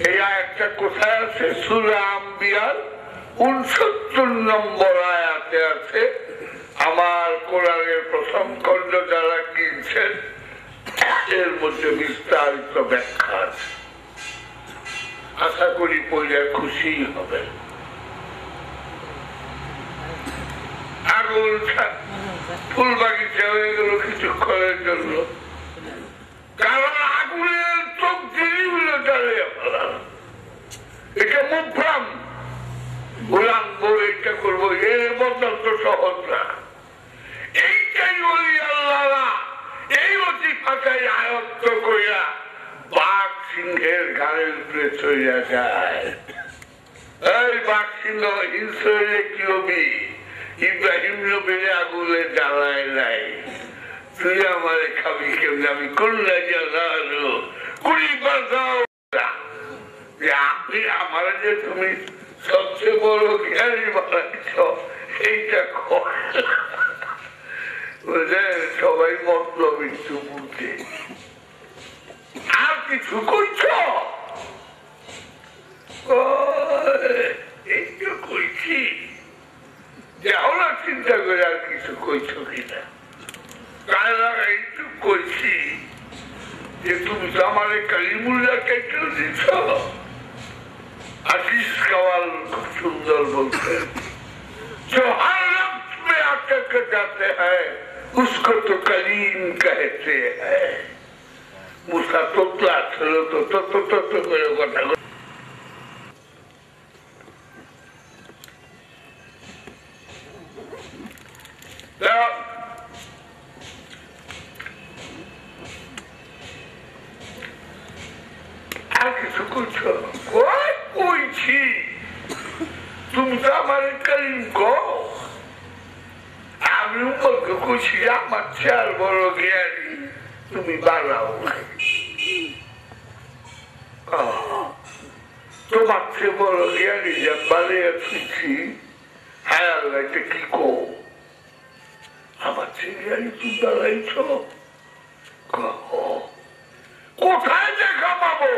এই আয়াতটা কোথায় আছে? সূরা আম্বিয়ার 69 নম্বর আয়াতে আছে। আমার কোরআনের প্রথম খণ্ড যারা কিনছেন এর মধ্যে বিস্তারিত ব্যাখ্যা আছে। আশা করি পড়লে খুশি হবে। আগুন ফুল বাগিচা হয়ে গেল কিছুক্ষণের জন্য, কারণ আগুনের চোখ জিনিসগুলো জ্বালিয়ে ফেলার। এটা মুভ্রাম উলাঙ্গো, এটা করবো, এর বদল তো সহজ না। এইটাই বলি আল্লাহ এই অতি ফাঁকায় আয়ত্ত কইরা বাঘ সিংহের ঘাড়ের উপরে চলে যায়। এই বাঘ সিংহ হিংস্র কি হবি? ইব্রাহিম নবীর আগুনে জ্বালায় নাই, তুই আমার খাবি কেমন? আমি করলে জানালো কুড়ি বাজাও যে আপনি আমার যে তুমি সবচেয়ে বড় জ্ঞানী বানাইছ এইটা সবাই মতলব একটু বুঝে। আর কিছু করছ? এইটু করছি, যাও না চিন্তা করে আর কিছু করছ কিনা। এইটু করছি যে তুমি তো আমার কালিমুল্লাহ কেটে দিচ্ছ। आशीष कवाल खूब सुंदर बोलते हैं, जो हर लफ्ज में अटक जाते हैं उसको तो कलीम कहते हैं। मूसा तोतला चलो तो करे কথা আর কিছু করছো? কইছি তুমি তো আমার কালিম কো, আমি কইছি আমার চার বড় জ্ঞানী, তুমি বানাও তোমার চেয়ে বড় জ্ঞানী যা বানিয়েছি। হ্যাঁ আল্লাহ এটা কি কো? আমার চেয়ে জ্ঞানী তুমি বানাইছ? কোথায় দেখা পাবো?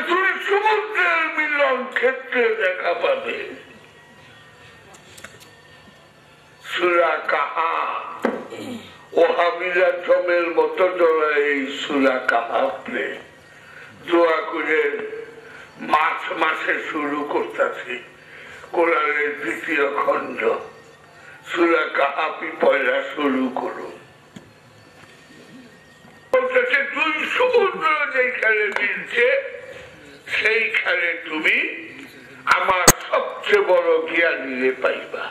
তুই সমুদ্রের মিলন ক্ষেত্রে দেখা পাবে। সূরা কাহাফ ওহাবিরা জমের মতো জড়া এই সূরা কাহাফে দোয়া করে মার্চ মাসে শুরু করতেছি। কোরআনের দ্বিতীয় খণ্ড সূরা কাহাফি পয়লা শুরু করুন। দুই সমুদ্র যেখানে মিলছে সেইখানে তুমি আমার সবচেয়ে বড় জ্ঞানী পাইবা।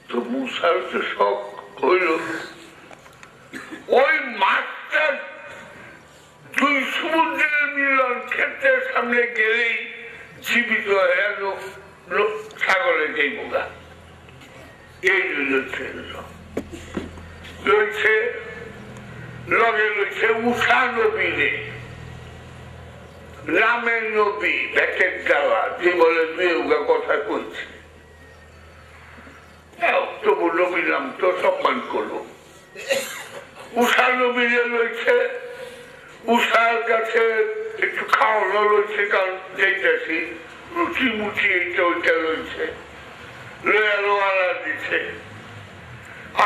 তো মুসার তো শখ হইল ওই মাছটা দুই সমুদ্রের মিলন ক্ষেত্রের সামনে গেলেই জীবিত হয়ে সাগরে যাইব গা। এই রয়েছে লগে রয়েছে উষা নবীরে, রামের নবী ব্যাটের যাওয়া যে বলে দুই কথা কইছে। তবু নবী নাম তো সম্মান করলো। উষা নবীরে রয়েছে, উষার কাছে একটু খাওয়ানো রয়েছে, কারণ যেতেছি রুচি মুচি এইটা ওইটা রয়েছে, রোয়ালা দিচ্ছে।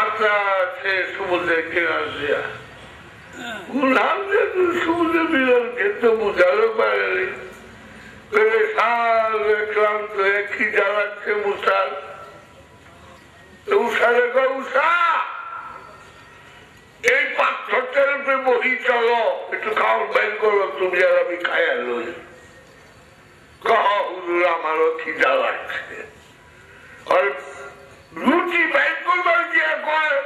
আত্মা আছে সমুদ্রের কিনার দিয়া সমুদ্র মিলন ক্ষেত্রে বুঝারও পারেনি। ক্লান্ত হয়ে কি জ্বালাচ্ছে মুসার। উষারে উষা এই পাথরটার উপরে বহি চলো, একটু খাওয়ার বের করো, তুমি আর আমি খায়া লই। হুজুর আমারও খিদা লাগছে। আর রুটি বের করবার গিয়ে কয়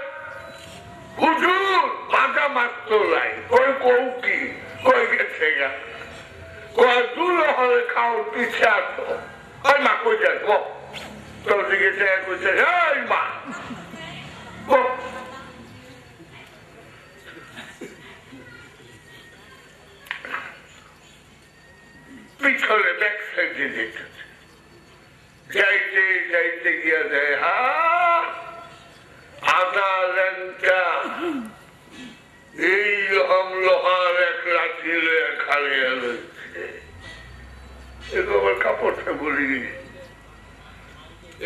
হুজুর ভাজা মাত্র নাই। কই কৌ কি কই গেছে গা? কয় দূর হলে খাওয়ার পিছিয়ে আসো। ওই মা কই যায় গো? তোর দিকে যায় কইছে এই মা পিছনে ব্যাক সাইডে দেখতেছে। যাইতে যাইতে গিয়া যায় আধা ল্যাংটা এই লোহার এক লাঠি খালিয়া রয়েছে। আবার কাপড়টা বলি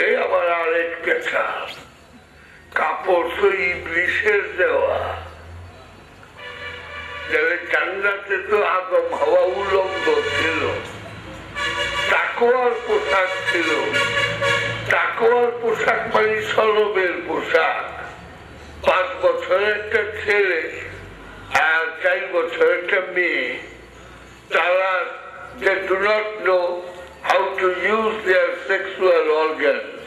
এই আবার আরেক পেঁচা কাপড় তো ইবলিশের দেওয়া জান্নাতে তো আদম হাওয়া উলঙ্গ ছিল তাকওয়ার পোশাক ছিল তাকওয়ার পোশাক মানে সলবের পোশাক 5 বছরের একটা ছেলে আর 4 বছরের একটা মেয়ে তারা they do not know how to use their sexual organs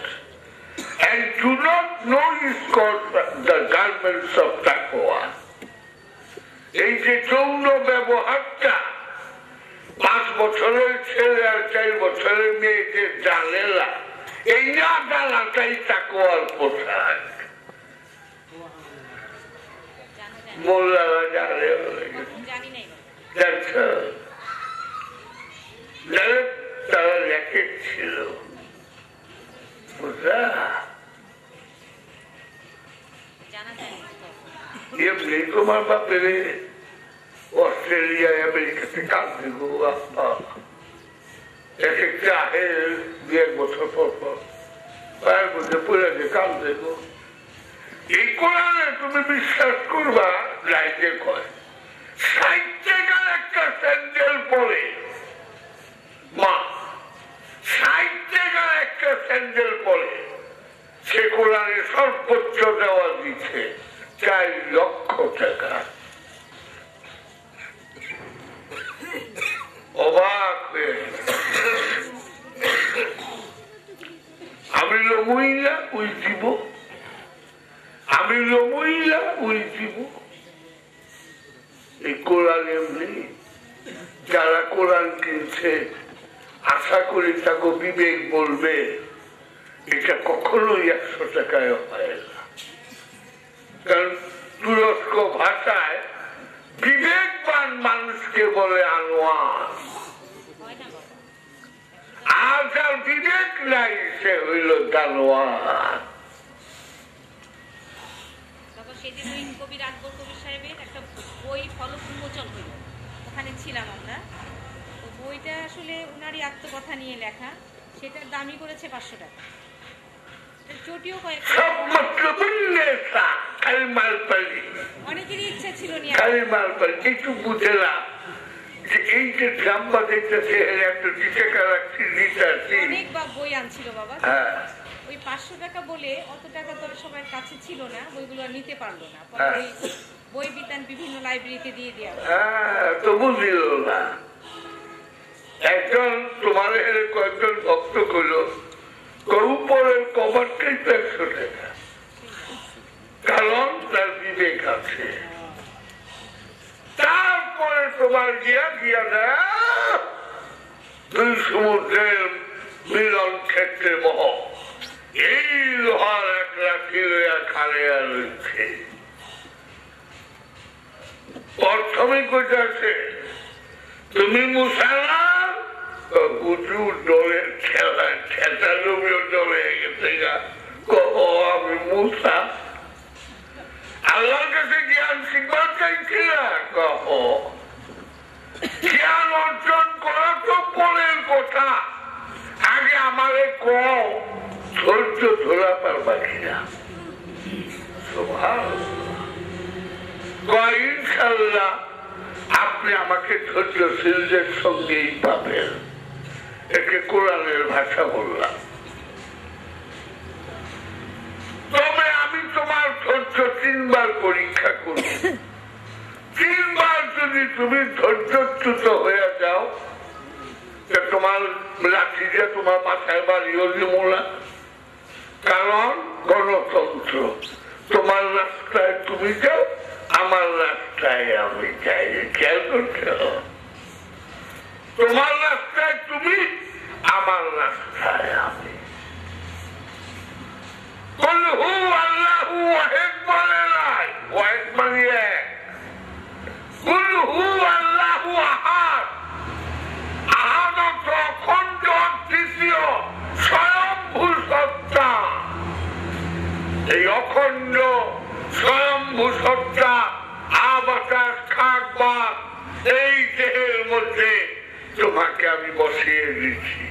and do not know is called the garments of taqwa. এই যে যৌন ব্যবহারটা 5 বছরের ছেলে আর 4 বছরের মেয়েকে জানে না এই না জানাটাই তাকওয়ার পোশাক মোল্লারা জানে তারা জ্যাকেট ছিল বুঝলা এমনি তোমার বাপের অস্ট্রেলিয়া আমেরিকাতে কাজ দেখো এক একটা আহে 2-1 বছর পর পর পায়ের মধ্যে পড়ে যে কাজ দেখো এই কোরআনে তুমি বিশ্বাস করবা লাইতে কয় 60 টাকার একটা স্যান্ডেল পরে মা 60 টাকার একটা স্যান্ডেল পরে সে কোরআনে সর্বোচ্চ দেওয়া দিচ্ছে 4 লক্ষ টাকা অবাক হয়ে আমি মহিলা ওই দিব আমি মহিলা ওই দিব এই কোরআন এমনি যারা কোরআন কিনছে আশা করি তাকে বিবেক বলবে এটা কখনোই 100 টাকায় হয় না কারণ তুরস্ক ভাষায় বিবেকবান মানুষকে বলে আনোয়ার আর যার বিবেক নাই সে হইল জানোয়ার সেদিন ওই কবি আকবর কবির সাহেবের একটা বই ফলক উন্মোচন হইল ওখানে ছিলাম আমরা তো বইটা আসলে উনারই আত্মকথা নিয়ে লেখা সেটার দামই করেছে 500 টাকা চটিও অনেকেরই ইচ্ছা ছিল নিয়ে কিছু বুঝে না যে এই যে ড্রাম বাজাইতেছে অনেক বই আনছিল বাবা ওই 500 টাকা বলে অত টাকা তো সবার কাছে ছিল না বইগুলো নিতে পারলো না বই বিতান বিভিন্ন লাইব্রেরিতে দিয়ে দেওয়া তবু দিল না একজন তোমার কয়েকজন ভক্ত করলো উপরের কভারটাই 100 টাকা কারণ তার বিবেক আছে তারপরে তোমার গিয়া গিয়া দেয় 2 সমুদ্রের মিলন ক্ষেত্রে মহ এই লোহার 1 লাঠি লইয়া খাড়িয়া রয়েছে প্রথমে কোথাছে তুমি মুসালা উঁচু ডলে ঠেলা জমিও ডলে গেছে কহ আমি মুসা আল্লাহর কাছে জ্ঞান শিখবার চাইছিল কহ জ্ঞান অর্জন করা তো পরের কথা আগে আমারে কও ধৈর্য ধরা পারবা কিনা ইনশাল্লাহ আপনি আমাকে ধৈর্যশীলদের সঙ্গেই পাবেন একে কোরআনের ভাষা বললাম তবে আমি তোমার ধৈর্য 3 বার পরীক্ষা করি 3 বার যদি তুমি ধৈর্যচ্যুত হয়ে যাও তোমার লাঠিটা তোমার মাথায় বাড়িও দিব না কারণ গণতন্ত্র তোমার রাস্তায় তুমি যাও আমার রাস্তায় আমি যাই খেয়াল করতে তোমার রাস্তায় তুমি আমার রাস্তায় আমি আল্লাহু ওয়াহিদ বলে নাই ওয়াহিদ মানে এক কুল হু আল্লাহু আহাদ আহাদ অখণ্ড অদ্বিতীয় স্বয়ম্ভূ সত্তা এই অখণ্ড স্বয়ম্ভূ সত্তা আবাতাস খাক বাক এই দেহের মধ্যে তোমার মাকে আমি বসিয়ে দিচ্ছি।